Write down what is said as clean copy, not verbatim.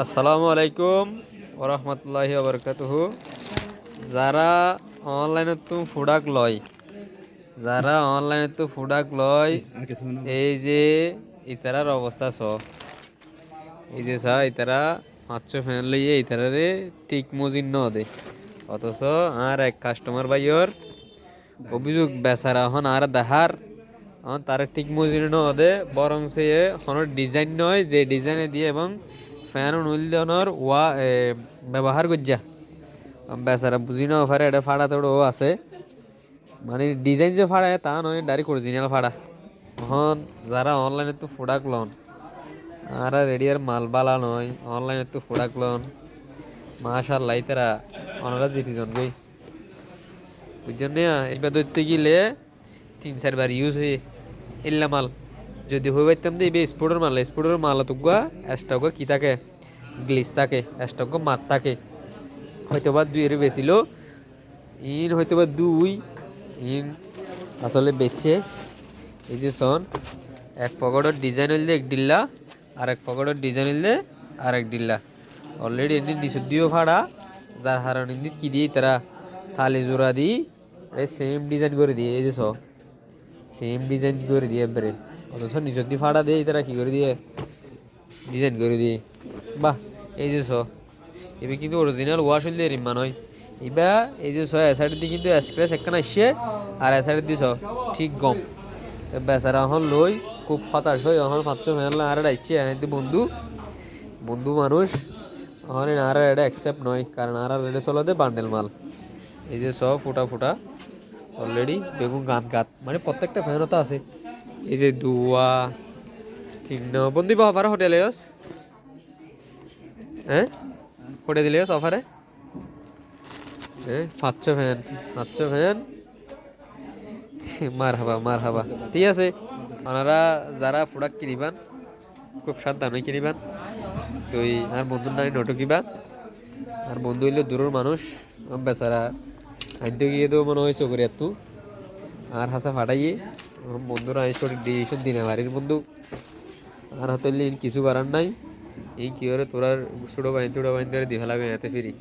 আসসালামু আলাইকুম ওরহমতুল্লাহি ওবরকাতুহু। যারা অনলাইনে তো প্রোডাক্ট লয়, এই যে ইতারার অবস্থা এই যে ইতারা 500 ফ্যান লইয়ে ইতারারে ঠিক মজিন ন দে, অথচ আর এক কাস্টমার বাইর অভিযোগ বেচারা হন আর দেহার তার ঠিক মজুরি ন দে, বরং সে ডিজাইন নয় যে ডিজাইনে দিয়ে এবং ফ্যান অনুলদনের ব্যবহার করছা বেচারা বুঝি না পারে। এটা ফাড়া তোড়ো আছে, মানে ডিজাইন যে ফাড়ায় তা নয়, ডাইরেক্ট অরিজিনাল ফাড়া। এখন যারা অনলাইনে তো প্রোডাক্ট লন আর রেডিয়ার মাল বালা নয়, অনলাইনে তো প্রোডাক্ট লন মাশাআল্লাহ তারা ওনারা জিতিজন গই বুঝছেন না। এবার ধরতে গেলে 3-4 বার ইউজ হয়ে এল্লা মাল যদি হয়ে পারতাম যে এবার স্পোর্টের মাল তো স্টক কি থাকে, গ্লিস থাকে, স্টক মাত থাকে, হয়তোবা 2 বেছিল ইন, হয়তোবা 2 ইন আসলে বেচছে। এই যে এক পকেটের ডিজাইন হইলে 1 ডিল্লা, আর এক পকেটের ডিজাইন হইলে আর 1 ডিল্লা। অলরেডি এমনি নিচে দিয়েও ভাড়া, যার হারান এমনি কি দিয়ে তারা থালি জোড়া দিই সেম ডিজাইন করে দিয়ে। এই যে সেম ডিজাইন করে দিয়ে একবারে, অথচ নিচের দিয়ে ফাড়া দিয়ে তারা কি করে দিয়ে ডিজাইন করে দিয়ে। বাহ, এই যে এবার কিন্তু অরিজিনাল ওয়াশ হইলে রিম্মা নয়। এবার এই যে এসাইডের দিয়ে কিন্তু স্ক্র্যাচ একখানা আসছে, আর এসাইডের দিয়ে ঠিক গম। বেচারা এখন লই খুব হতাশ হই, এখন 500 ফেলা আর ডাইছে এনে বন্ধু বন্ধু মানুষ এখন আর এটা অ্যাকসেপ্ট নয়, কারণ আর এটা চলাতে বান্ডেল মাল। এই যে ফুটা অলরেডি বেগুন গাত মানে প্রত্যেকটা ফ্যানও আছে। এই যে দুয়া ঠিক না বন্ধু অফারে হোটেলে হ্যাঁ হোটে দিলে অফারে 500 ফ্যান মার হাবা ঠিক আছে। ওনারা যারা প্রোডাক্ট কিনিবান খুব সাবধানে কিনিবান, তুই আর বন্ধুর নারী নটকিবা। আর বন্ধু হইলে দূরের মানুষ, বেচারা খাদ্য গিয়ে তো মনে হয় চকরি আর তু আর হাসা ফাটাইয়ে বন্ধুরা সঠিক ডিসিশন দিনে বাড়ির বন্ধু আর হাতে কিছু করার নাই। এই কি করে তোরা ছোটো বাইন ধরে দিভা লাগে এতে ফিরি।